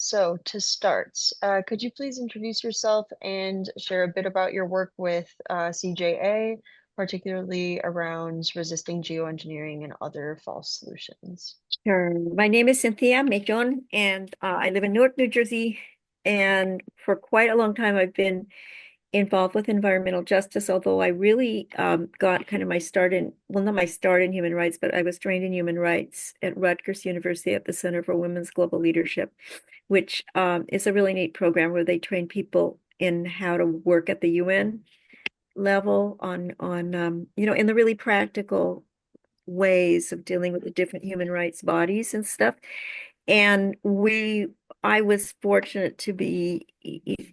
So to start, could you please introduce yourself and share a bit about your work with CJA, particularly around resisting geoengineering and other false solutions? Sure. My name is Cynthia Mellon, and I live in Newark, New Jersey. And for quite a long time, I've been involved with environmental justice, although I really got kind of my start in, well, not my start in human rights, but I was trained in human rights at Rutgers University at the Center for Women's Global Leadership, which is a really neat program where they train people in how to work at the UN level on in the really practical ways of dealing with the different human rights bodies and stuff. And I was fortunate to be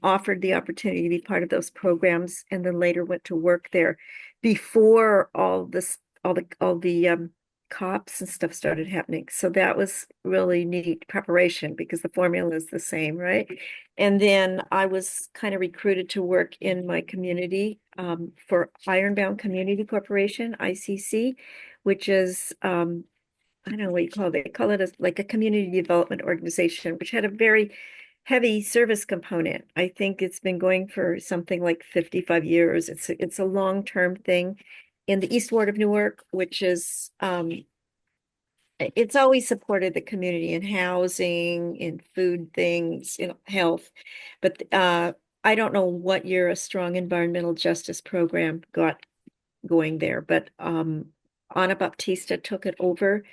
offered the opportunity to be part of those programs, and then later went to work there before all the cops and stuff started happening. So that was really neat preparation because the formula is the same, right? And then I was kind of recruited to work in my community for Ironbound Community Corporation, ICC, which is I don't know what you call it. They call it like a community development organization, which had a very heavy service component. I think it's been going for something like 55 years. It's a long-term thing in the East Ward of Newark, which is it's always supported the community in housing, in food things, in health. But I don't know what year a strong environmental justice program got going there, but Ana Baptista took it over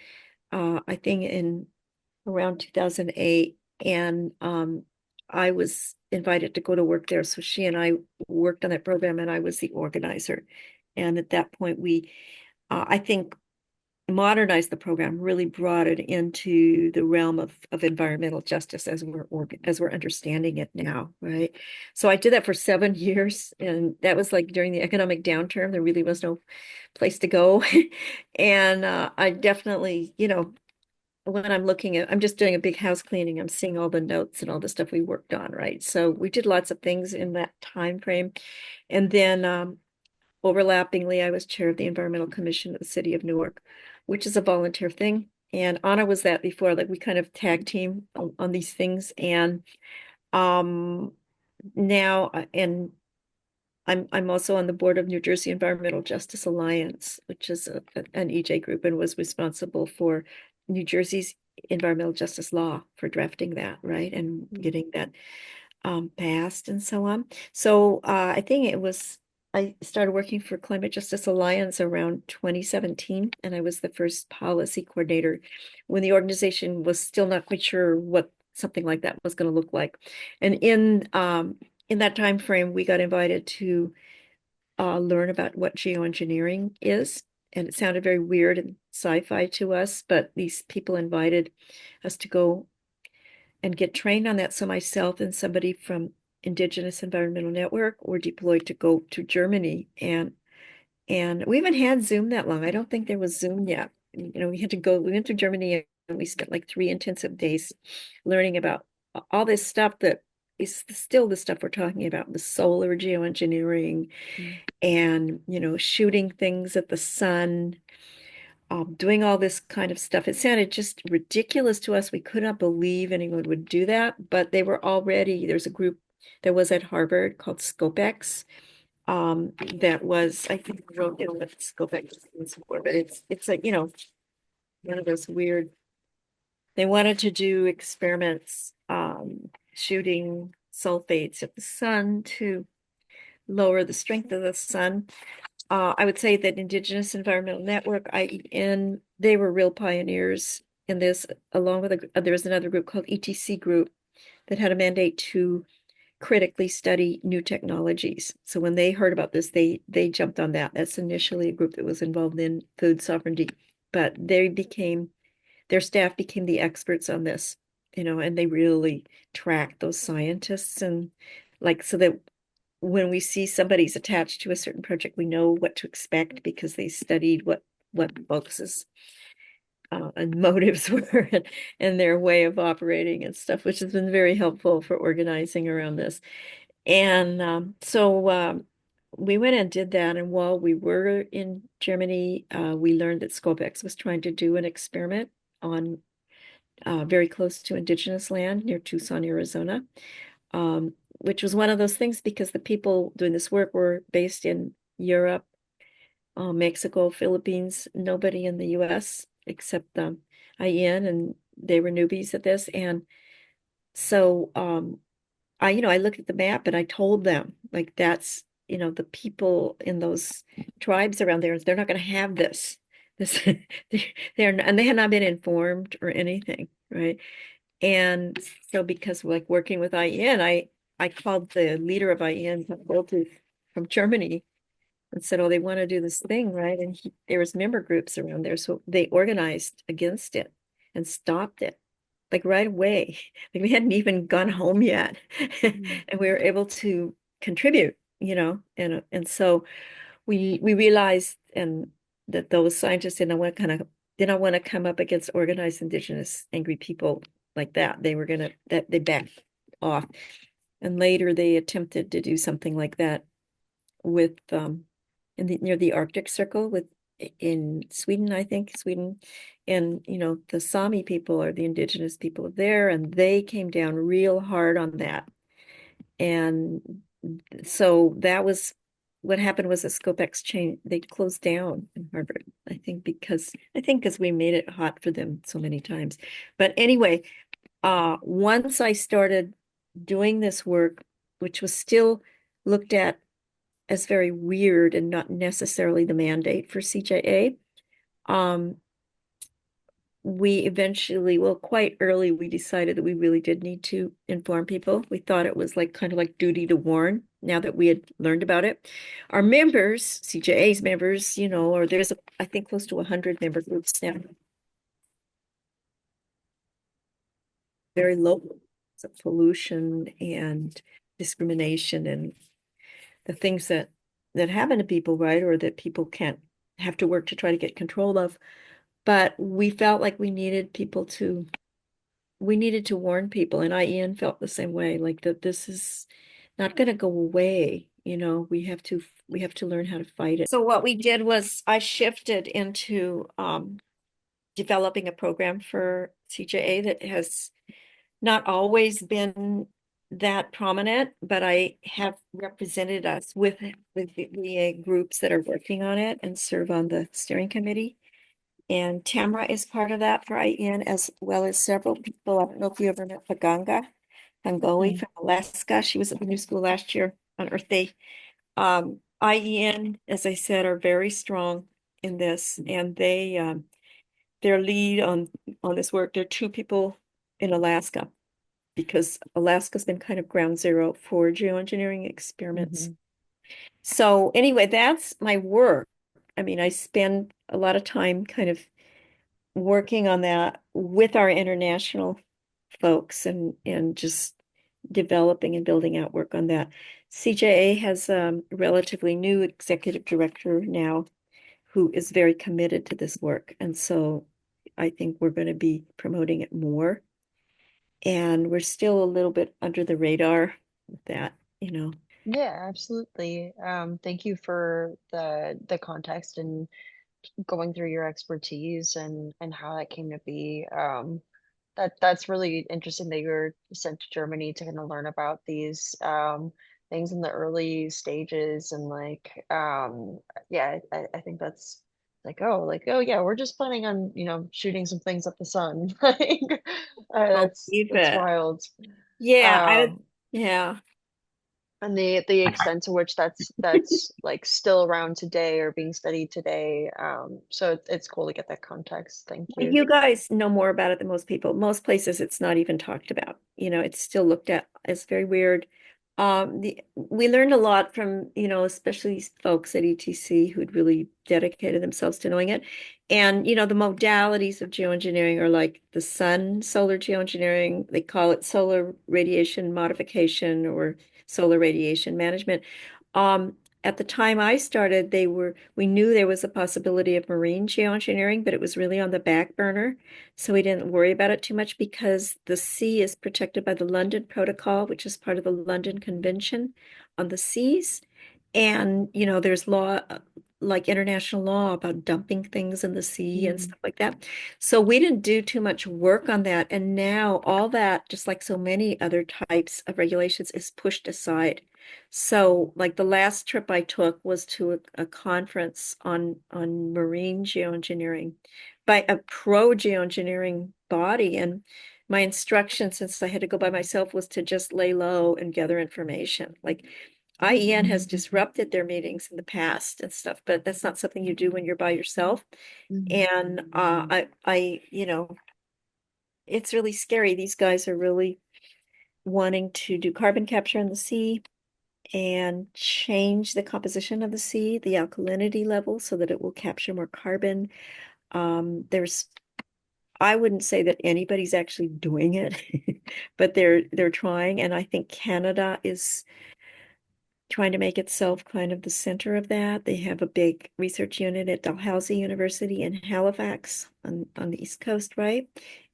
I think in around 2008. And I was invited to go to work there. So she and I worked on that program, and I was the organizer. And at that point, I think, modernized the program, really brought it into the realm of environmental justice as we're understanding it now, right? So I did that for 7 years, and that was like during the economic downturn. There really was no place to go. And I definitely, when I'm just doing a big house cleaning, I'm seeing all the notes and all the stuff we worked on, right? So we did lots of things in that time frame. And then overlappingly, I was chair of the Environmental Commission of the City of Newark, which is a volunteer thing. And Anna was that before, like we kind of tag team on these things. And um now and I'm also on the board of New Jersey Environmental Justice Alliance, which is an EJ group, and was responsible for New Jersey's environmental justice law, for drafting that, right, and getting that passed and so on. So I think I started working for Climate Justice Alliance around 2017, and I was the first policy coordinator when the organization was still not quite sure what something like that was going to look like. And in that time frame, we got invited to learn about what geoengineering is. And it sounded very weird and sci-fi to us, but these people invited us to go and get trained on that. So myself and somebody from Indigenous Environmental Network were deployed to go to Germany, and we haven't had Zoom that long. I don't think there was Zoom yet. We went to Germany, and we spent like 3 intensive days learning about all this stuff that is still the stuff we're talking about, the solar geoengineering Mm. and, shooting things at the sun, doing all this kind of stuff. It sounded just ridiculous to us. We could not believe anyone would do that, but there's a group that was at Harvard called ScopeX, that was, I think, wrote in what ScopeX stands for, but it's like, one of those weird, they wanted to do experiments, shooting sulfates at the sun to lower the strength of the sun. I would say that Indigenous Environmental Network, IEN, they were real pioneers in this, along with there was another group called ETC Group that had a mandate to critically study new technologies. So when they heard about this, they jumped on that. That's initially a group that was involved in food sovereignty, but their staff became the experts on this, and they really tracked those scientists, and like, so that when we see somebody's attached to a certain project, we know what to expect because they studied what folks' and motives were, and their way of operating and stuff, which has been very helpful for organizing around this. And we went and did that. And while we were in Germany, we learned that Scopex was trying to do an experiment on very close to indigenous land near Tucson, Arizona, which was one of those things because the people doing this work were based in Europe, Mexico, Philippines, nobody in the US except IN, and they were newbies at this. And so I looked at the map and I told them, like, that's, the people in those tribes around there, they're not going to have this. This and they had not been informed or anything, right? And so because like working with IN, I called the leader of IN from Germany and said, "Oh, they want to do this thing, right?" And there was member groups around there, so they organized against it and stopped it like right away. Like we hadn't even gone home yet, Mm. and we were able to contribute, and so we realized and that those scientists didn't want to come up against organized indigenous angry people like that. They backed off, and later they attempted to do something like that with near the Arctic Circle in Sweden, I think, Sweden. And the Sami people are the indigenous people there, and they came down real hard on that. And so that was what happened was the Scopex chain, they closed down in Harvard, I think because we made it hot for them so many times. But anyway, once I started doing this work, which was still looked at as very weird and not necessarily the mandate for CJA. We eventually, well, quite early, we decided that we really did need to inform people. We thought it was like kind of like duty to warn now that we had learned about it. Our members, CJA's members, or I think close to 100 member groups now, very local. So pollution and discrimination and the things that happen to people, right? Or that people can't have to work to try to get control of. But we felt like we needed to warn people, and Ian felt the same way, like that this is not going to go away. We have to learn how to fight it. So what we did was I shifted into developing a program for CJA that has not always been that prominent, but I have represented us with the groups that are working on it and serve on the steering committee. And Tamara is part of that for IN, as well as several people. I don't know if you ever met Paganga Pangowi Mm. from Alaska. She was at the new school last year on Earth Day. IEN, as I said, are very strong in this, and their lead on this work. There are two people in Alaska because Alaska's been kind of ground zero for geoengineering experiments. Mhm. So anyway, that's my work. I mean, I spend a lot of time kind of working on that with our international folks and just developing and building out work on that. CJA has a relatively new executive director now who is very committed to this work. And so I think we're going to be promoting it more. And we're still a little bit under the radar with that. Yeah, absolutely. Thank you for the context and going through your expertise and how that came to be. That's really interesting that you were sent to Germany to kind of learn about these things in the early stages and like yeah, I think that's like oh yeah, we're just planning on shooting some things up the sun. Like Believe that's it. wild. Yeah, Um, yeah. and the extent to which that's like still around today or being studied today. So it's cool to get that context. Thank you. You guys know more about it than most people. Most places it's not even talked about. It's still looked at as very weird. We learned a lot from, especially folks at ETC who'd really dedicated themselves to knowing it. And, the modalities of geoengineering are like the sun, solar geoengineering. They call it solar radiation modification or solar radiation management. Um, at the time I started, we knew there was a possibility of marine geoengineering, but it was really on the back burner. So we didn't worry about it too much because the sea is protected by the London Protocol, which is part of the London Convention on the Seas. And, there's like international law about dumping things in the sea and Mm, stuff like that. So we didn't do too much work on that. And now all that, just like so many other types of regulations, is pushed aside. So like the last trip I took was to a conference on marine geoengineering by a pro geoengineering body. And my instruction, since I had to go by myself, was to just lay low and gather information. Like IEN has disrupted their meetings in the past and stuff, but that's not something you do when you're by yourself. mm, And it's really scary. These guys are really wanting to do carbon capture in the sea and change the composition of the sea, the alkalinity level, so that it will capture more carbon. I wouldn't say that anybody's actually doing it, but they're trying, and I think Canada is trying to make itself kind of the center of that. They have a big research unit at Dalhousie University in Halifax on the East Coast, right?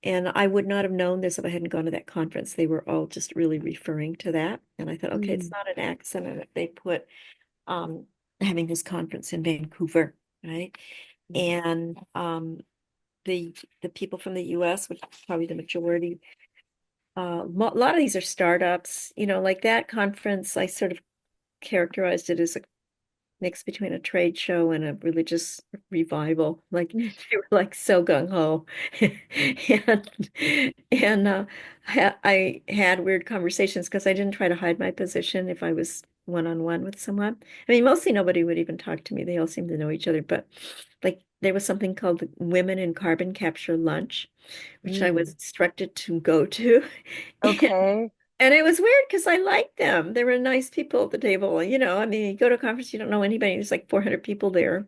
And I would not have known this if I hadn't gone to that conference. They were all just really referring to that. And I thought, okay, it's mm, not an accident that they put um, having this conference in Vancouver, right? mm, And the the people from the US, which is probably the majority, a lot of these are startups, like that conference, I sort of characterized it as a mix between a trade show and a religious revival. Like mm, they were like so gung ho, and I had weird conversations because I didn't try to hide my position if I was one on one with someone. I mean, mostly nobody would even talk to me. They all seemed to know each other, but like there was something called the Women in Carbon Capture Lunch, which I was mm. instructed to go to. Okay. And it was weird because I liked them. They were nice people at the table. I mean, you go to a conference, you don't know anybody. There's like 400 people there.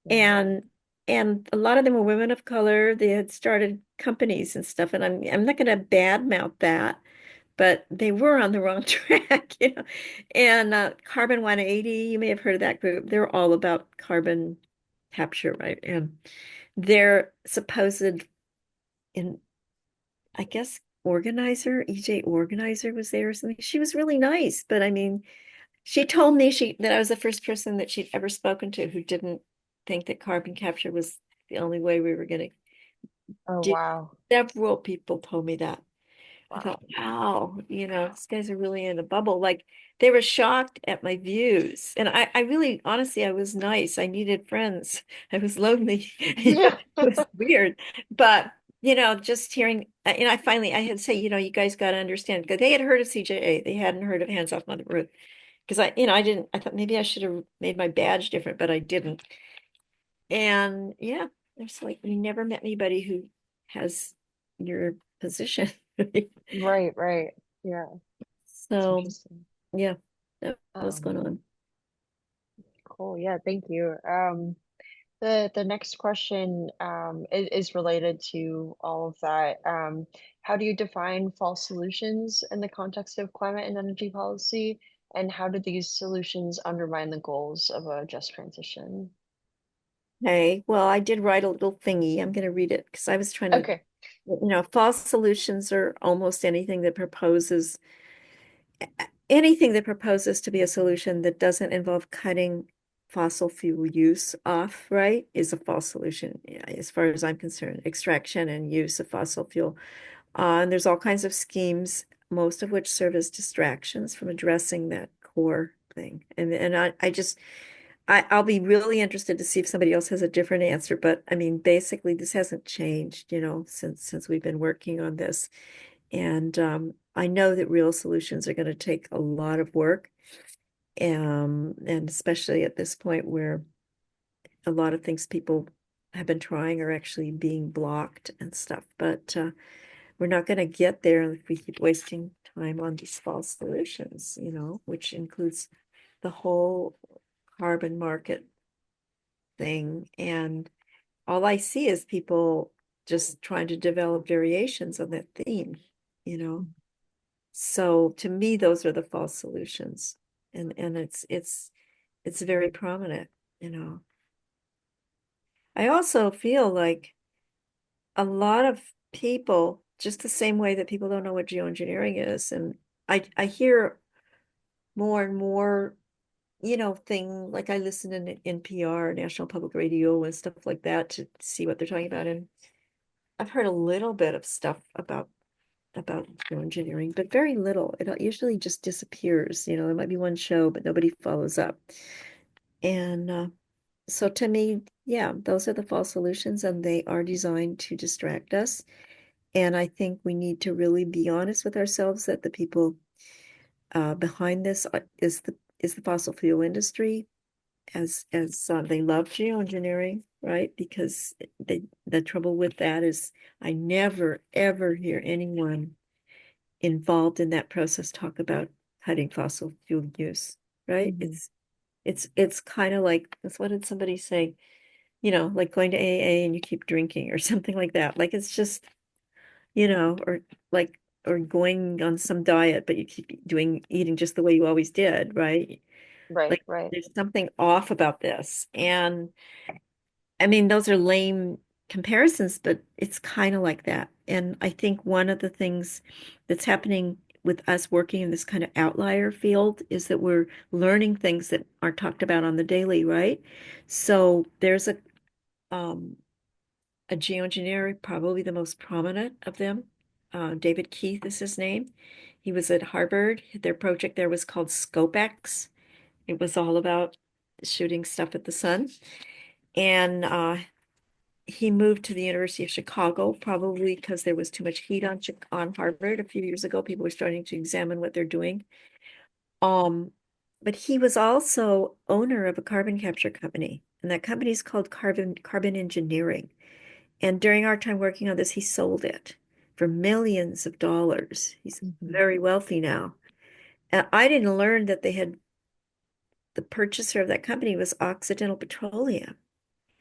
Yeah. And and a lot of them were women of color. They had started companies and stuff. And I'm not going to badmouth that, but they were on the wrong track. And Carbon 180, you may have heard of that group. They're all about carbon capture, right? And their supposed in I guess EJ organizer was there or something. She was really nice, but I mean, she told me that I was the first person that she'd ever spoken to who didn't think that carbon capture was the only way we were going to Oh, do. wow. Several people told me that. I Wow. thought, wow, these guys are really in a bubble. Like they were shocked at my views. And I really, honestly, I was nice. I needed friends. I was lonely. Yeah. It was weird. But, just hearing, I had to say, you guys got to understand because they had heard of CJA. They hadn't heard of Hands Off Mother Earth. Because I thought maybe I should have made my badge different, but I didn't. And yeah, there's like, we never met anybody who has your position. Right, right. Yeah, it's So interesting. yeah, that was Um, going on. cool. Yeah, thank you. The next question is related to all of that. How do you define false solutions in the context of climate and energy policy? And how do these solutions undermine the goals of a just transition? Hey, well, I did write a little thingy. I'm going to read it because I was trying to, Okay. false solutions are almost anything that proposes to be a solution that doesn't involve cutting fossil fuel use off, right, is a false solution, yeah, as far as I'm concerned. Extraction and use of fossil fuel. And there's all kinds of schemes, most of which serve as distractions from addressing that core thing. And I'll be really interested to see if somebody else has a different answer. But I mean, basically, this hasn't changed, since we've been working on this. And I know that real solutions are going to take a lot of work, and especially at this point where a lot of things people have been trying are actually being blocked and stuff. But we're not going to get there if we keep wasting time on these false solutions, which includes the whole carbon market thing. And all I see is people just trying to develop variations on that theme, you know. So to me, those are the false solutions. And it's very prominent. I also feel like a lot of people, just the same way that people don't know what geoengineering is, and I hear more and more thing like I listen in NPR, National Public Radio, and stuff like that to see what they're talking about. And I've heard a little bit of stuff about geoengineering, but very little. It usually just disappears. There might be one show, but nobody follows up. And so to me, yeah, those are the false solutions, and they are designed to distract us. And I think we need to really be honest with ourselves that the people behind this is the fossil fuel industry, as they love geoengineering, right? Because the trouble with that is I never ever hear anyone involved in that process talk about cutting fossil fuel use, right? Hmm. It's kind of like, that's, what did somebody say? Like going to AA and you keep drinking or something like that. Like it's just, or like or going on some diet, but you keep eating just the way you always did, right? Right, Like right. there's something off about this. And I mean, those are lame comparisons, but it's kind of like that. And I think one of the things that's happening with us working in this kind of outlier field is that we're learning things that aren't talked about on the daily, right? So there's um, a geoengineer, probably the most prominent of them. David Keith is his name. He was at Harvard. Their project there was called ScopeX. It was all about shooting stuff at the sun. And he moved to the University of Chicago, probably because there was too much heat on Harvard a few years ago. People were starting to examine what they're doing. Um, but he was also owner of a carbon capture company, and that company is called Carbon Engineering. And during our time working on this, he sold it for millions of dollars. He's Hmm. very wealthy now. And I didn't learn that the purchaser of that company was Occidental Petroleum.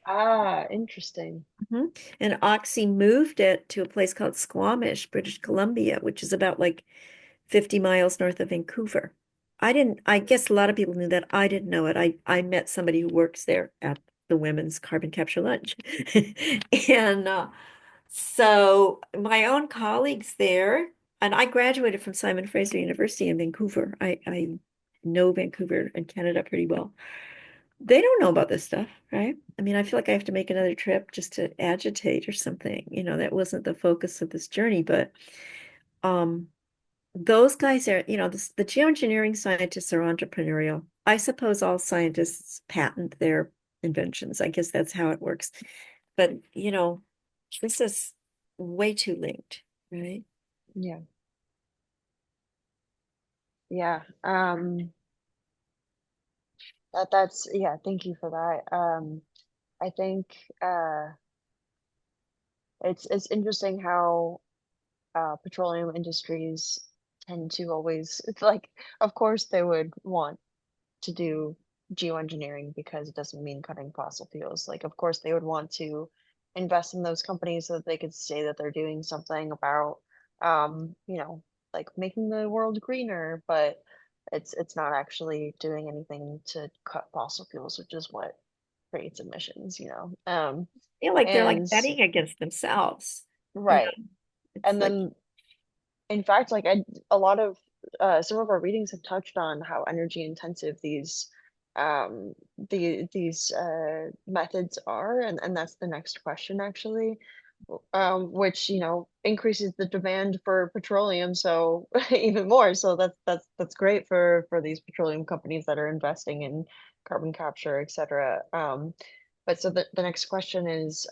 Ah, interesting. Mhm. And Oxy moved it to a place called Squamish, British Columbia, which is about like 50 miles north of Vancouver. I guess a lot of people knew that. I didn't know it. I met somebody who works there at the women's carbon capture lunch. And so my own colleagues there, and I graduated from Simon Fraser University in Vancouver. I know Vancouver and Canada pretty well. They don't know about this stuff, right? I mean, I feel like I have to make another trip just to agitate or something. That wasn't the focus of this journey, but um, those guys are, the geoengineering scientists are entrepreneurial. I suppose all scientists patent their inventions. I guess that's how it works. But, this is way too linked, right? Yeah. Yeah. That's yeah, thank you for that. I think uh it's interesting how petroleum industries tend to always it's like of course they would want to do geoengineering because it doesn't mean cutting fossil fuels. Like, of course, they would want to invest in those companies so that they could say that they're doing something about, you know, like making the world greener, but it's not actually doing anything to cut fossil fuels, which is what creates emissions, you know. I feel like they're And like betting against themselves. You right. know, it's And like, then in fact, like a lot of some of our readings have touched on how energy intensive these methods are, and that's the next question actually, which increases the demand for petroleum, so even more. So that's great for these petroleum companies that are investing in carbon capture, etc. But so the next question is,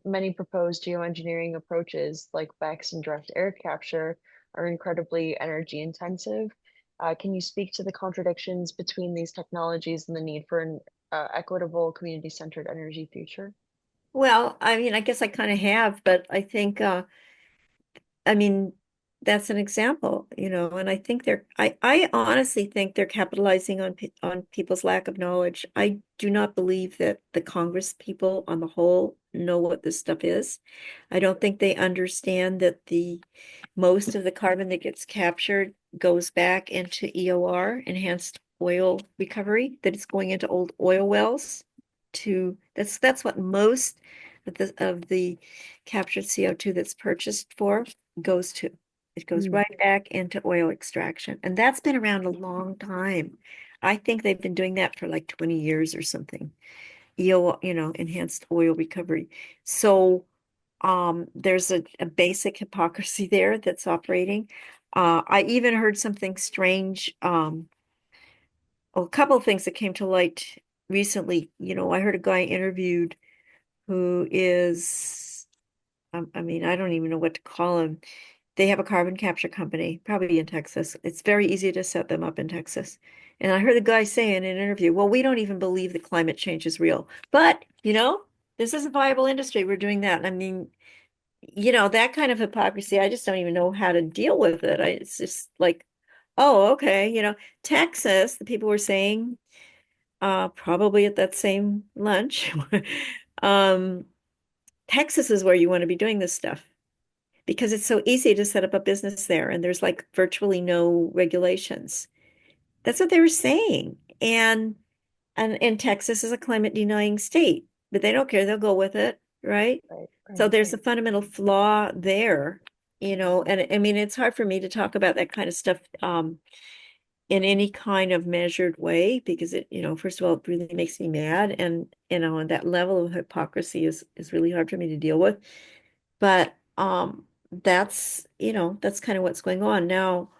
many proposed geoengineering approaches like BECCS and direct air capture are incredibly energy intensive. Can you speak to the contradictions between these technologies and the need for an equitable, community-centered energy future? well, I mean, I guess I kind of have, but I think I mean, that's an example, and I think I honestly think they're capitalizing on people's lack of knowledge. I do not believe that the Congress people on the whole know what this stuff is. I don't think they understand that the most of the carbon that gets captured goes back into EOR, enhanced oil recovery, that it's going into old oil wells that's what most of the captured CO2 that's purchased for goes to. It goes Mm, right back into oil extraction. And that's been around a long time. I think they've been doing that for like 20 years or something. EO, enhanced oil recovery. So there's a basic hypocrisy there that's operating. I even heard something strange, a couple of things that came to light recently. I heard a guy interviewed who is, I mean, I don't even know what to call him. They have a carbon capture company, probably in Texas. It's very easy to set them up in Texas. And I heard the guy say in an interview, well, we don't even believe that climate change is real. But, this is a viable industry. We're doing that. I mean, that kind of hypocrisy, I just don't even know how to deal with it. It's just like, oh, okay. Texas, the people were saying, probably at that same lunch, um, Texas is where you want to be doing this stuff because it's so easy to set up a business there and there's like virtually no regulations. That's what they were saying. And Texas is a climate denying state, but they don't care. They'll go with it, right? Right, So right. there's a fundamental flaw there, and I mean, it's hard for me to talk about that kind of stuff in any kind of measured way because first of all, it really makes me mad, and that level of hypocrisy is really hard for me to deal with. But that's kind of what's going on now.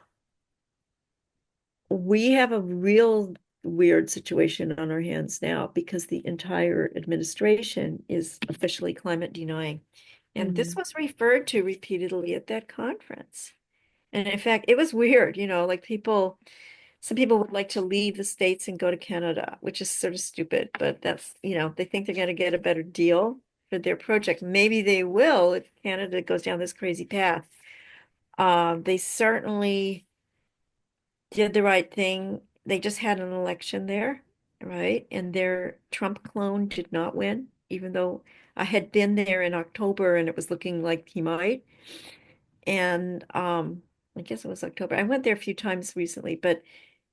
We have a real weird situation on our hands now because the entire administration is officially climate denying. And this Mhm. was referred to repeatedly at that conference. And in fact, it was weird, like some people would like to leave the States and go to Canada, which is sort of stupid, but that's, they think they're going to get a better deal for their project. Maybe they will if Canada goes down this crazy path. They certainly did the right thing. They just had an election there, right? And their Trump clone did not win, even though I had been there in October and it was looking like he might. And I guess it was October. I went there a few times recently, but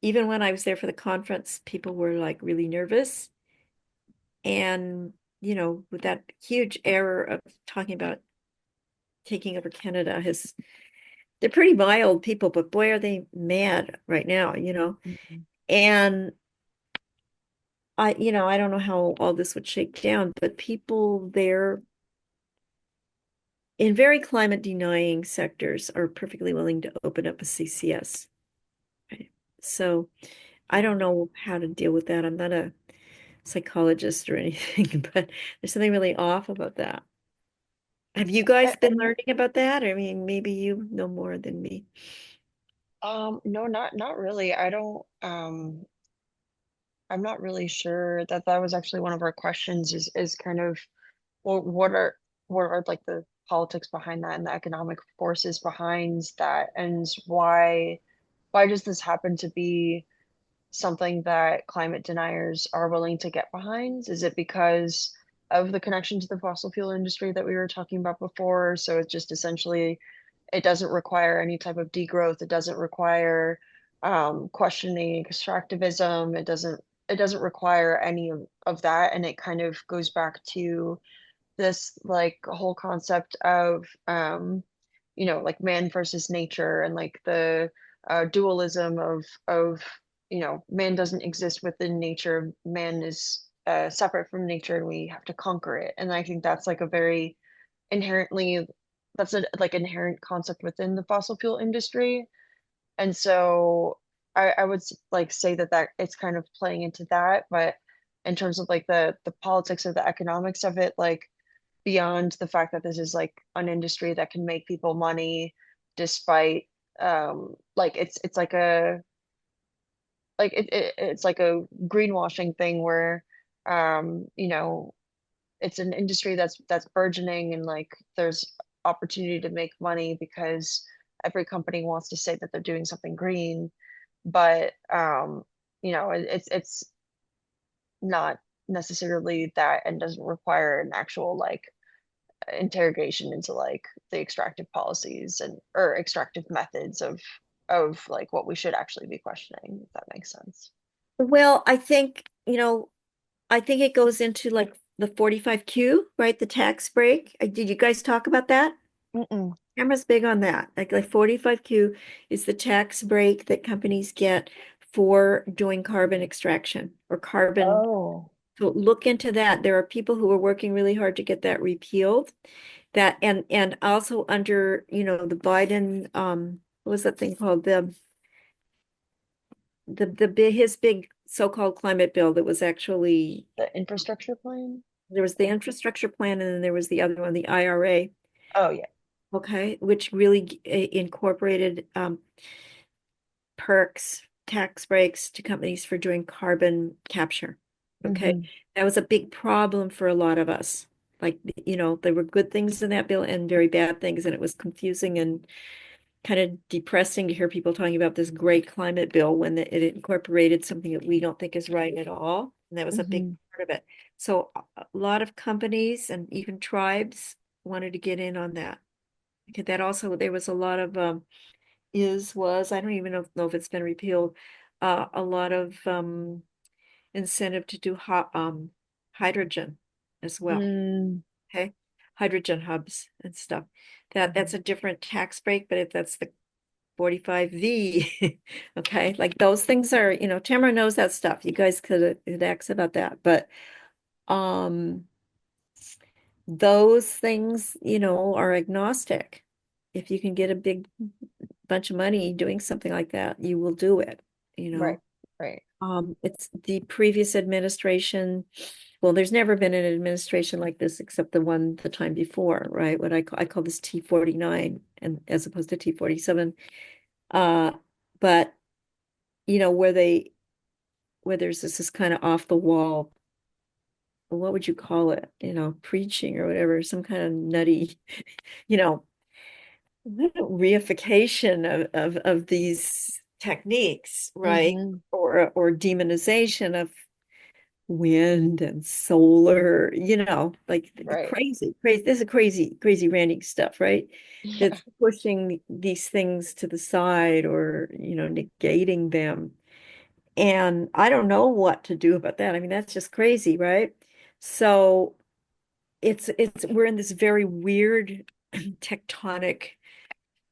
even when I was there for the conference, people were like really nervous. And, with that huge error of talking about taking over Canada, they're pretty mild people, but boy, are they mad right now. Mhm. And I don't know how all this would shake down, but people there in very climate denying sectors are perfectly willing to open up a CCS. Right? So I don't know how to deal with that. I'm not a psychologist or anything, but there's something really off about that. Have you guys been And learning about that? I mean, maybe you know more than me. no, not really. I'm not really sure that that was actually one of our questions is kind of what are like the politics behind that and the economic forces behind that, and why does this happen to be something that climate deniers are willing to get behind? Is it because of the connection to the fossil fuel industry that we were talking about before? So it's just essentially it doesn't require any type of degrowth. It doesn't require questioning extractivism. It doesn't require any of that, and it kind of goes back to this like whole concept of like man versus nature and like the dualism of man doesn't exist within nature, man is separate from nature and we have to conquer it. And I think that's like a very inherently that's a like inherent concept within the fossil fuel industry. And so I would like say that it's kind of playing into that, but in terms of like the politics or the economics of it, like beyond the fact that this is like an industry that can make people money despite like it's like it's like a greenwashing thing where it's an industry that's burgeoning and like there's opportunity to make money because every company wants to say that they're doing something green, but it's not necessarily that and doesn't require an actual like interrogation into like the extractive policies and or extractive methods of like what we should actually be questioning, if that makes sense. Well, I think it goes into like the 45Q, right? The tax break. Did you guys talk about that? Mm-mm. Camera's big on that. Like 45Q is the tax break that companies get for doing carbon extraction or carbon. Oh, So look into that. There are people who are working really hard to get that repealed. That and also under, the Biden, what was that thing called? The big his big so-called climate bill that was actually the infrastructure plan? there was the infrastructure plan and then there was the other one, the IRA, Oh, yeah. okay, which really incorporated perks, tax breaks to companies for doing carbon capture. Okay. Mm-hmm. That was a big problem for a lot of us. Like, there were good things in that bill and very bad things, and it was confusing and kind of depressing to hear people talking about this great climate bill when it incorporated something that we don't think is right at all. And that was a big Mm-hmm. part of it. So a lot of companies and even tribes wanted to get in on that. Okay, that also, there was a lot of I don't even know if it's been repealed, a lot of incentive to do hydrogen as well. Mm, Okay. Hydrogen hubs and stuff. That's mhm. a different tax break, but if that's the 45V, okay, like those things are, Tamara knows that stuff. You guys could ask about that, but um those things, are agnostic. If you can get a big bunch of money doing something like that, you will do it, you Right, know. right. It's the previous administration. Well, there's never been an administration like this except the time before, right? What I call this T49 and as opposed to T47. Uh, but where there's this kind of off the wall, what would you call it? Preaching or whatever, some kind of nutty, you know, reification of these techniques, right? Mm-hmm. Or demonization of wind and solar, like the Right. crazy, crazy. This is crazy, crazy ranting stuff, right? Yeah. That's pushing these things to the side or, negating them. And I don't know what to do about that. I mean, that's just crazy, right? So we're in this very weird tectonic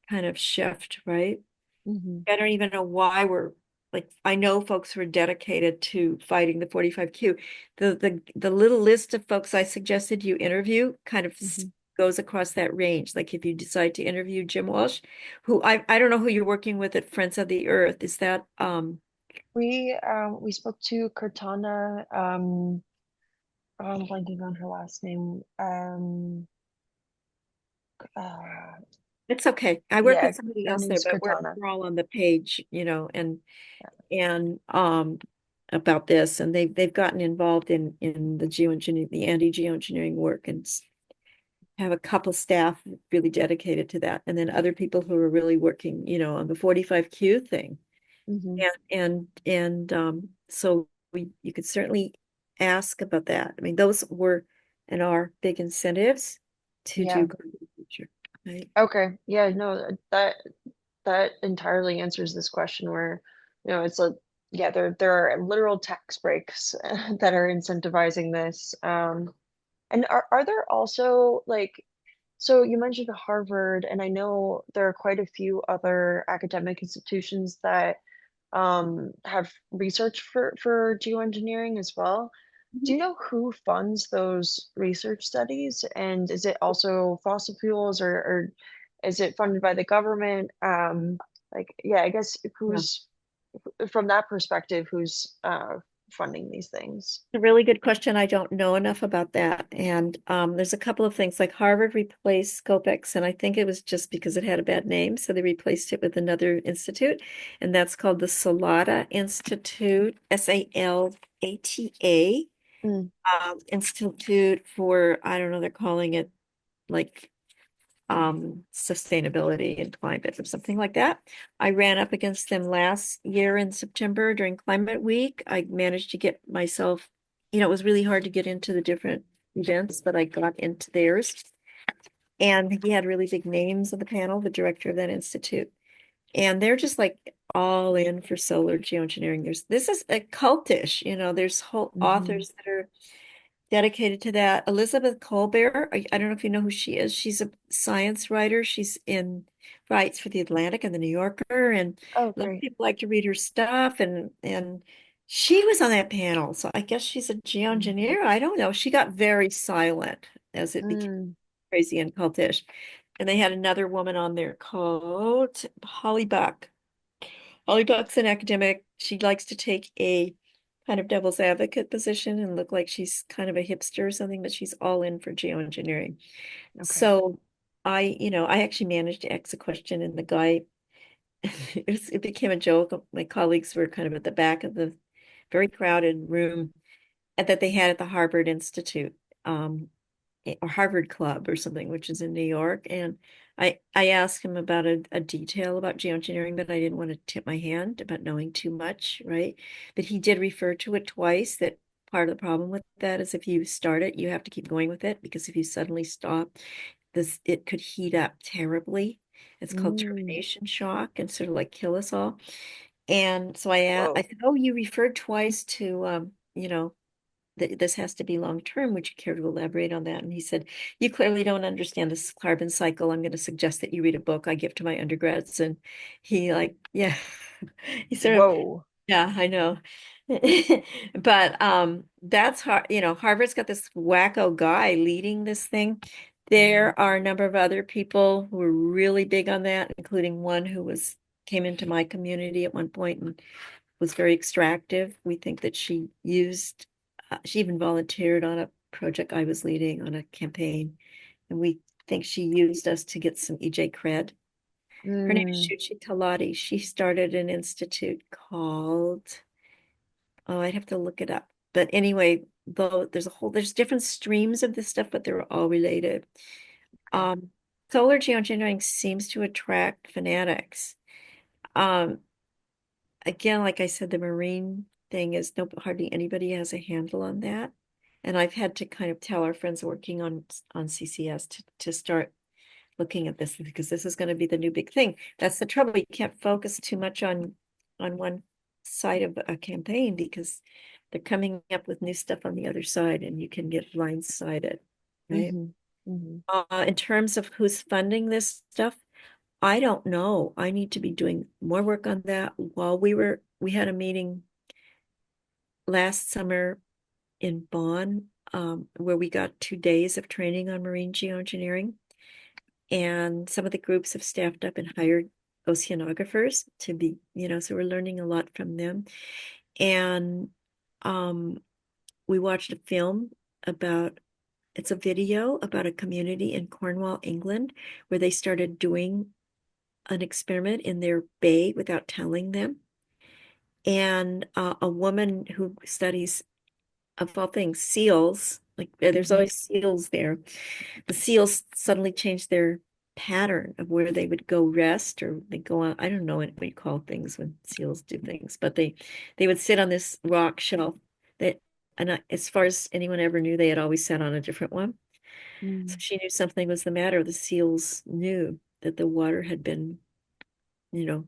kind of shift, right? Mm-hmm. I don't even know why we're like, I know folks who are dedicated to fighting the 45Q. The little list of folks I suggested you interview kind of Mm-hmm. goes across that range. Like if you decide to interview Jim Walsh, who I don't know who you're working with at Friends of the Earth. Is that We spoke to Cortana, I'm blanking on her last name. Uh, it's okay. I work yeah, with somebody her else there, name's but we're Cortana. we're all on the page, and about this, and they've gotten involved in the geoengineering, the anti-geoengineering work, and have a couple staff really dedicated to that, and then other people who are really working, on the 45Q thing. Mm-hmm. And so you could certainly ask about that. I mean, those were and are big incentives to Yeah. do carbon capture, right? Okay. Yeah, no, that entirely answers this question where, it's a yeah, there are literal tax breaks that are incentivizing this. And are there also like, so you mentioned Harvard, and I know there are quite a few other academic institutions that have research for geoengineering as well. Do Mhm. you know who funds those research studies? And is it also fossil fuels, or is it funded by the government? Like, yeah, I guess Yeah. who's from that perspective, who's funding these things? A really good question. I don't know enough about that. And there's a couple of things like Harvard replaced Scopex, and I think it was just because it had a bad name. So they replaced it with another institute, and that's called the Salata Institute, Salata, Mm, Institute for, I don't know, they're calling it like sustainability and climate or something like that. I ran up against them last year in September during Climate Week. I managed to get myself, it was really hard to get into the different events, but I got into theirs. And he had really big names on the panel, the director of that institute. And they're just like all in for solar geoengineering. This is a cultish, there's whole hmm. authors that are dedicated to that. Elizabeth Colbert, I don't know if you know who she is. She's a science writer. She's in writes for the Atlantic and the New Yorker, and Oh, a lot of great. people like to read her stuff. And she was on that panel, so I guess she's a Mm. geoengineer. I don't know. She got very silent as it became Mm. crazy and cultish. And they had another woman on there called Holly Buck. Holly Buck's an academic. She likes to take a kind of devil's advocate position and look like she's kind of a hipster or something, but she's all in for geoengineering. Okay. So I actually managed to ask a question, and the guy, it became a joke. My colleagues were kind of at the back of the very crowded room that they had at the Harvard Institute. Um, or Harvard Club or something, which is in New York. And I asked him about a detail about geoengineering, but I didn't want to tip my hand about knowing too much, right? But he did refer to it twice, that part of the problem with that is if you start it, you have to keep going with it, because if you suddenly stop, it could heat up terribly. It's called Mm. termination shock and sort of like kill us all. And so I Whoa. said, oh, you referred twice to that this has to be long term. Would you care to elaborate on that? And he said, you clearly don't understand this carbon cycle. I'm going to suggest that you read a book I give to my undergrads. And he like, yeah, he sort of, Whoa. yeah, I know. But that's hard. Harvard's got this wacko guy leading this thing. Mm. There are a number of other people who are really big on that, including one who came into my community at one point and was very extractive. We think that she even volunteered on a project I was leading on a campaign, and we think she used us to get some EJ cred. Her name is Mm. Shuchi Talati. She started an institute called, oh, I'd have to look it up. But anyway, though there's different streams of this stuff, but they're all related. Okay. Um, Solar geoengineering seems to attract fanatics. Um, Again, like I said, the marine thing is no hardly anybody has a handle on that. And I've had to kind of tell our friends working on CCS to start looking at this, because this is going to be the new big thing. That's the trouble. You can't focus too much on one side of a campaign, because they're coming up with new stuff on the other side and you can get blindsided, right? Hmm. Hmm. In terms of who's funding this stuff, I don't know. I need to be doing more work on that. While we had a meeting last summer in Bonn, where we got 2 days of training on marine geoengineering. And some of the groups have staffed up and hired oceanographers to be, so we're learning a lot from them. And um, we watched a film about, it's a video about a community in Cornwall, England, where they started doing an experiment in their bay without telling them. And a woman who studies, of all things, seals, like there's Hmm. always seals there. The seals suddenly changed their pattern of where they would go rest, or they go on. I don't know what we call things when seals do things, but they would sit on this rock shelf that, and as far as anyone ever knew, they had always sat on a different one. So Mm. she knew something was the matter. The seals knew that the water had been, the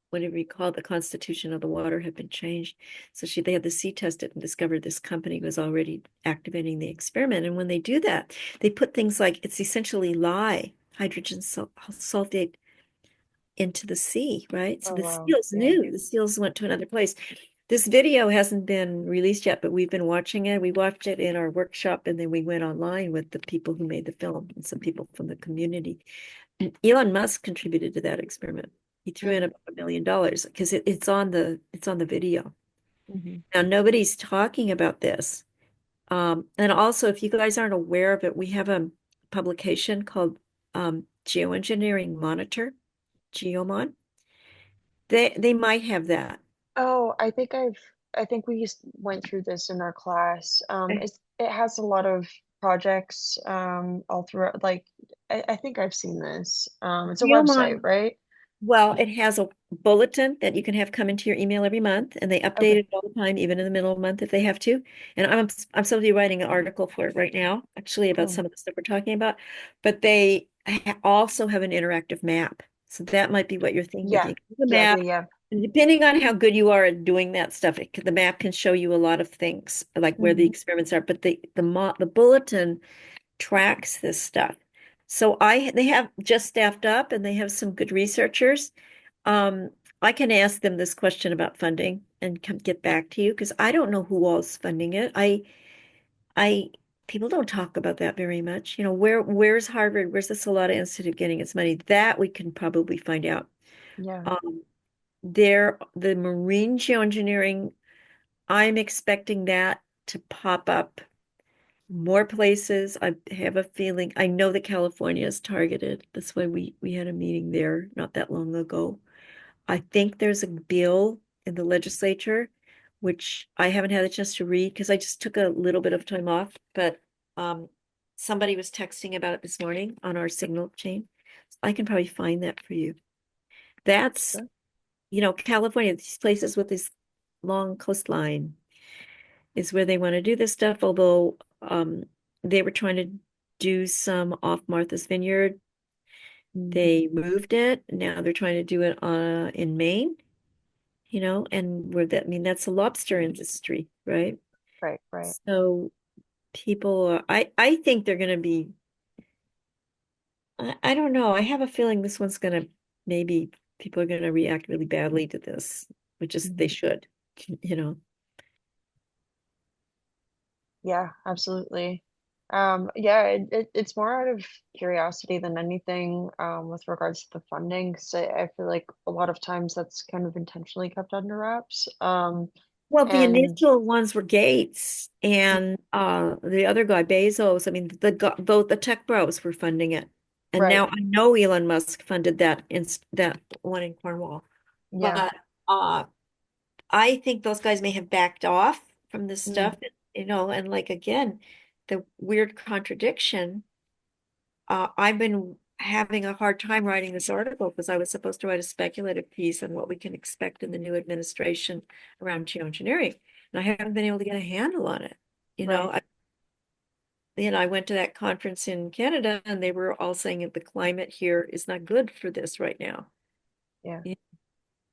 whatever you call it, the constitution of the water had been changed. So they had to sea test it and discovered this company was already activating the experiment. And when they do that, they put things like, it's essentially lye, hydrogen sulfate into the sea, right? So Oh, the wow. seals Yeah. knew, the seals went to another place. This video hasn't been released yet, but we've been watching it. We watched it in our workshop, and then we went online with the people who made the film and some people from the community. Elon Musk contributed to that experiment. He threw in Mm. about $1 million because it's on the video. Hmm. Now nobody's talking about this. And also, if you guys aren't aware of it, we have a publication called Geoengineering Monitor, Geomon. They might have that. Oh, I think we just went through this in our class. Okay. It has a lot of projects, all throughout, like, I think I've seen this. It's a website, Geomon. right? Well, it has a bulletin that you can have come into your email every month, and they update Okay. it all the time, even in the middle of the month if they have to. And I'm supposed to be writing an article for it right now, actually, about Oh, some of the stuff we're talking about. But they also have an interactive map, so that might be what you're yeah, thinking. The map, exactly. Yeah. and depending on how good you are at doing that stuff, the map can show you a lot of things, like where the Hmm. experiments are. But the bulletin tracks this stuff. So they have just staffed up and they have some good researchers. Um, I can ask them this question about funding and get back to you because I don't know who all's funding it. I people don't talk about that very much. Where's Harvard? Where's the Salata Institute getting its money? That we can probably find out. Yeah. Um, the marine geoengineering, I'm expecting that to pop up more places. I have a feeling, I know that California is targeted. That's why we had a meeting there not that long ago. I think there's a bill in the legislature, which I haven't had a chance to read because I just took a little bit of time off, but um, somebody was texting about it this morning on our signal chain. I can probably find that for you. That's, Sure. California, these places with this long coastline is where they want to do this stuff, although they were trying to do some off Martha's Vineyard. Mm. They moved it. Now they're trying to do it in Maine, and I mean, that's a lobster industry, right? Right, right. So I think they're going to be, I don't know. I have a feeling this one's going to, maybe people are going to react really badly to this, which is they Mhm. should, you know. Yeah, absolutely. Yeah, it's more out of curiosity than anything, with regards to the funding. So I feel like a lot of times that's kind of intentionally kept under wraps. Well, the And initial ones were Gates and the other guy, Bezos. I mean, both the tech bros were funding it. And right, now I know Elon Musk funded that one in Cornwall. yeah, But uh I think those guys may have backed off from this mm, stuff, and like again, the weird contradiction. I've been having a hard time writing this article because I was supposed to write a speculative piece on what we can expect in the new administration around geoengineering. And I haven't been able to get a handle on it. You know, right, I, I went to that conference in Canada and they were all saying that the climate here is not good for this right now. yeah, Yeah,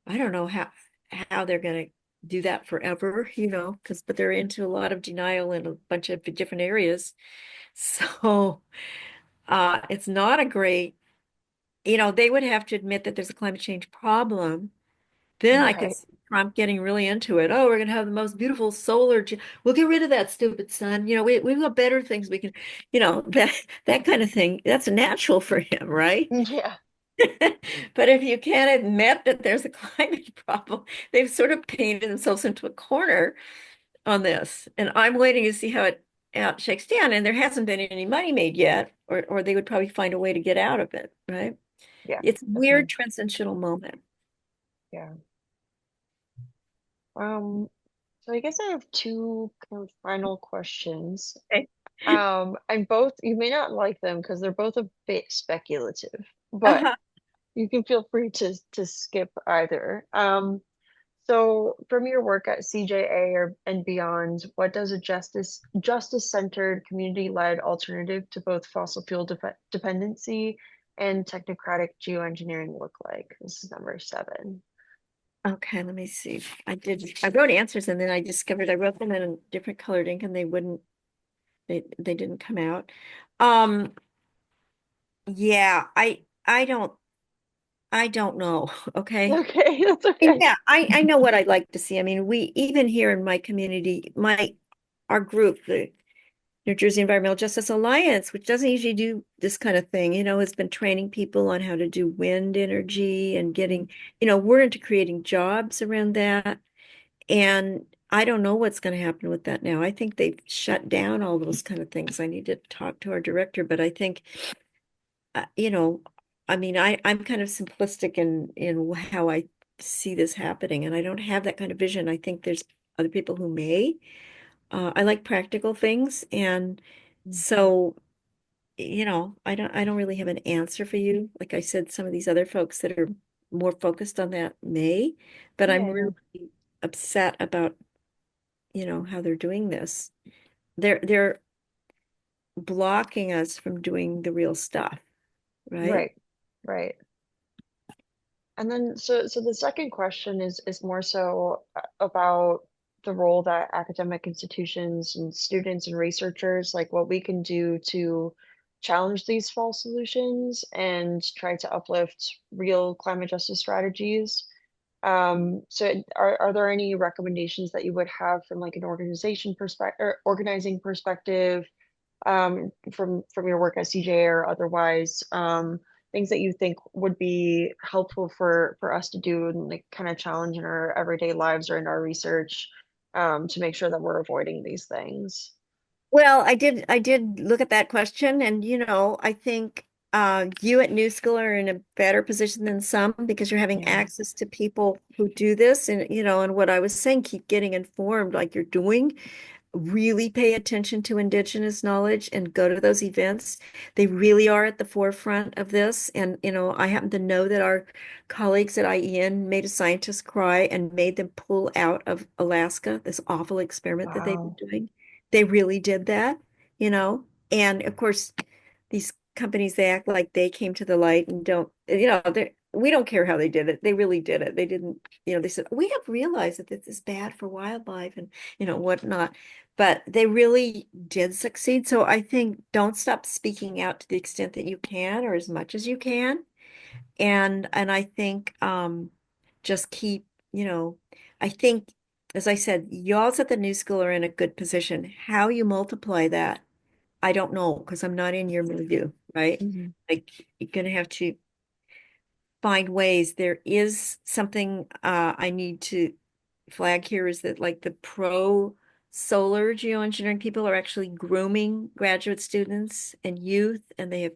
I don't know how they're going to do that forever, but they're into a lot of denial in a bunch of different areas. So it's not a great, they would have to admit that there's a climate change problem. Then I could right, see Trump getting really into it. Oh, we're going to have the most beautiful solar. We'll get rid of that stupid sun. We've got better things we can, that kind of thing. That's natural for him, right? yeah, But if you can't admit that there's a climate problem, they've sort of painted themselves into a corner on this. And I'm waiting to see how it out shakes down. And there hasn't been any money made yet, or they would probably find a way to get out of it, right? yeah, It's a weird definitely, transitional moment. yeah. Um, so I guess I have two kind of final questions. Okay. And both, you may not like them because they're both a bit speculative, but Uh-huh. you can feel free to skip either. So from your work at CJA and beyond, what does a justice-centered, community-led alternative to both fossil fuel dependency and technocratic geoengineering look like? This is number 7. Okay, let me see. I wrote answers and then I discovered I wrote them in a different colored ink and they didn't come out. Um, yeah, I don't know. Okay. Okay, that's And okay. yeah, I know what I'd like to see. I mean, we even here in my community, our group, the New Jersey Environmental Justice Alliance, which doesn't usually do this kind of thing, has been training people on how to do wind energy and Mm, we're into creating jobs around that. And I don't know what's going to happen with that now. I think they've shut down all those kind of things. I need to talk to our director, but I think, uh, you know, I mean, I'm kind of simplistic in how I see this happening, and I don't have that kind of vision. I think there's other people who may. I like practical things, and mm. so, I don't really have an answer for you. Like I said, some of these other folks that are more focused on that may, but I'm Yeah, yeah, really upset about, how they're doing this. They're blocking us from doing the real stuff, right? right, right. And then, so the second question is more so about the role that academic institutions and students and researchers, like what we can do to challenge these false solutions and try to uplift real climate justice strategies. So are there any recommendations that you would have from like an organization perspective or organizing perspective, from your work at CJ or otherwise, things that you think would be helpful for us to do and like kind of challenge in our everyday lives or in our research, to make sure that we're avoiding these things? Well, I did look at that question, and I think you at New School are in a better position than some because you're having Yeah. access to people who do this, and and what I was saying, keep getting informed like you're doing. Really pay attention to Indigenous knowledge and go to those events. They really are at the forefront of this. And, I happen to know that our colleagues at IEN made a scientist cry and made them pull out of Alaska, this awful experiment that they've been Wow. doing. They really did that, you know. And of course, these companies, they act like they came to the light and don't, we don't care how they did it. They really did it. They didn't, they said, we have realized that this is bad for wildlife and, whatnot. But they really did succeed. So I think don't stop speaking out to the extent that you can or as much as you can. And I think just keep, I think as I said, y'all at the new school are in a good position. How you multiply that, I don't know because I'm not in your milieu, right? Mhm. Like you're gonna have to find ways. There is something I need to flag here is that like the pro solar geoengineering people are actually grooming graduate students and youth, and they have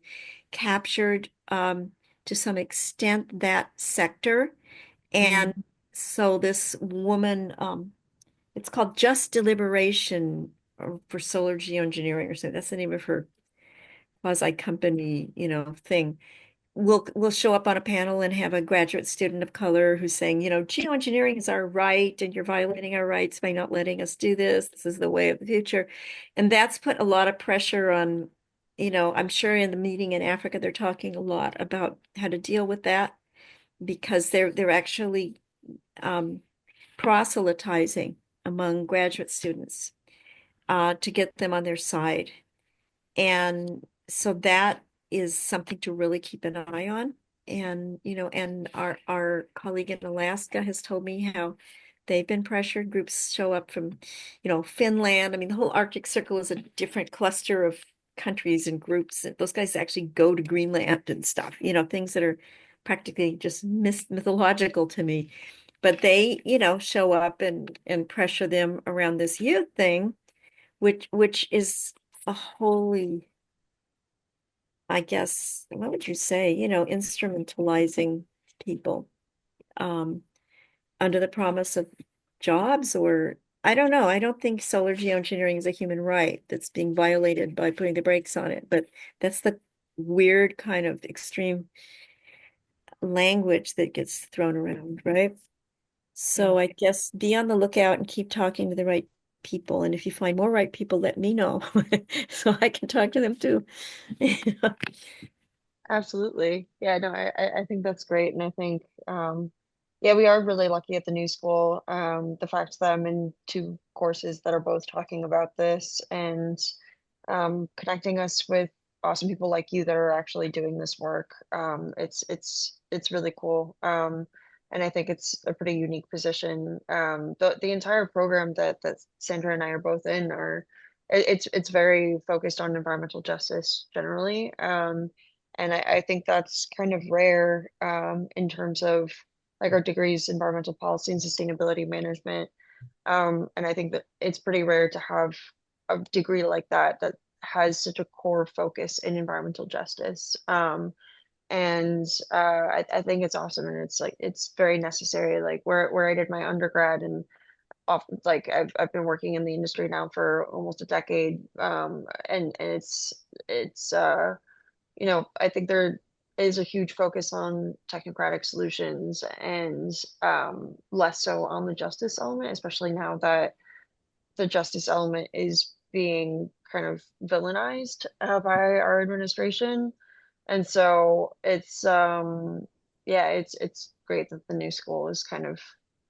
captured to some extent that sector. And Mm. so this woman, it's called Just Deliberation for Solar Geoengineering or something. That's the name of her quasi company, thing. We'll show up on a panel and have a graduate student of color who's saying, geoengineering is our right, and you're violating our rights by not letting us do this. This is the way of the future. And that's put a lot of pressure on, I'm sure in the meeting in Africa, they're talking a lot about how to deal with that because they're actually um, proselytizing among graduate students to get them on their side. And so that is something to really keep an eye on. And, and our colleague in Alaska has told me how they've been pressured. Groups show up from, Finland. I mean, the whole Arctic Circle is a different cluster of countries and groups. Those guys actually go to Greenland and stuff, things that are practically just mythological to me. But they, show up and pressure them around this youth thing, which is a wholly, I guess, what would you say, instrumentalizing people um, under the promise of jobs or I don't know. I don't think solar geoengineering is a human right that's being violated by putting the brakes on it, but that's the weird kind of extreme language that gets thrown around, right? Yeah. So I guess be on the lookout and keep talking to the right people. And if you find more right people, let me know so I can talk to them too. Absolutely. Yeah, no, I think that's great. And I think, yeah, we are really lucky at the new school. The fact that I'm in two courses that are both talking about this and connecting us with awesome people like you that are actually doing this work. It's really cool. And I think it's a pretty unique position. The entire program that Sandra and I are both in are it's very focused on environmental justice generally. And I think that's kind of rare, in terms of like our degrees, environmental policy and sustainability management. And I think that it's pretty rare to have a degree like that that has such a core focus in environmental justice. And I think it's awesome, and it's like it's very necessary. Like where I did my undergrad, and off like I've been working in the industry now for almost a decade. And it's I think there is a huge focus on technocratic solutions and, less so on the justice element, especially now that the justice element is being kind of villainized, by our administration. And so it's great that the new school is kind of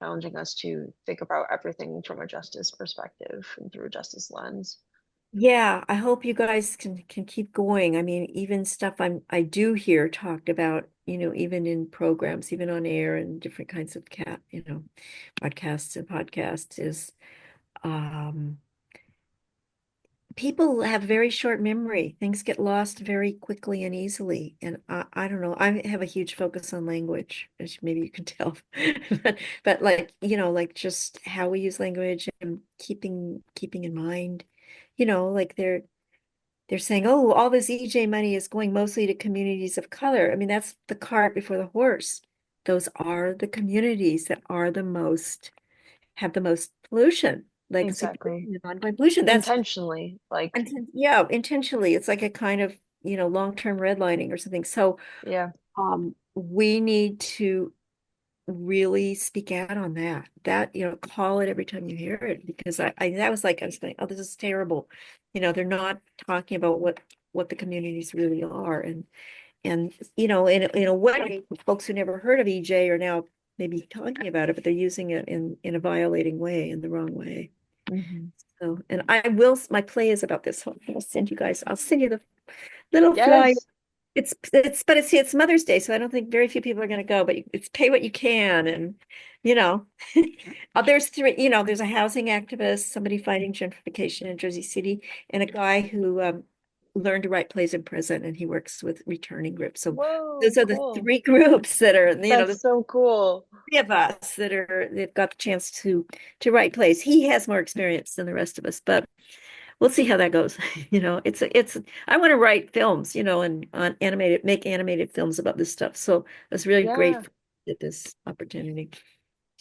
challenging us to think about everything from a justice perspective and through a justice lens. Yeah, I hope you guys can keep going. I mean, even stuff I do hear talked about, even in programs, even on air and different kinds of podcasts and podcasts is um people have very short memory. Things get lost very quickly and easily. And I don't know. I have a huge focus on language, as maybe you can tell. But like, like just how we use language and keeping in mind, like they're saying, oh, all this EJ money is going mostly to communities of color. I mean, that's the cart before the horse. Those are the communities that are have the most pollution, like Exactly. supervision and ongoing pollution. That's Intentionally, like, yeah, intentionally. It's like a kind of, long-term redlining or something. So yeah, we need to really speak out on that. Call it every time you hear it, because that was like I was going, oh, this is terrible. They're not talking about what the communities really are. And in a way, folks who never heard of EJ are now maybe talking about it, but they're using it in a violating way, in the wrong way. hmm, So, and my play is about this one. I'll send you the little flyer. yes, But it's Mother's Day, so I don't think very few people are going to go, but it's pay what you can. And, you know, there's a housing activist, somebody fighting gentrification in Jersey City, and a guy who learned to write plays in prison, and he works with returning groups. So whoa, those are the cool. three groups that are, That's the so cool. three of us they've got the chance to write plays. He has more experience than the rest of us, but we'll see how that goes. I want to write films, and make animated films about this stuff. So I was really Yeah, grateful at this opportunity.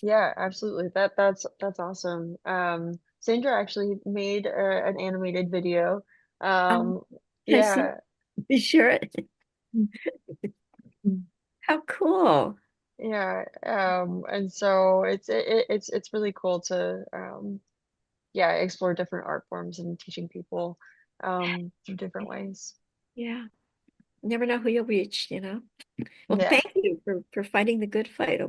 yeah, absolutely. That's awesome. Sandra actually made an animated video. Um, Um, I see. yeah, Be sure. How cool. yeah. And so it's really cool to yeah, explore different art forms and teaching people through different ways. Yeah. Never know who you'll reach. Well, Yeah. thank you for fighting the good fight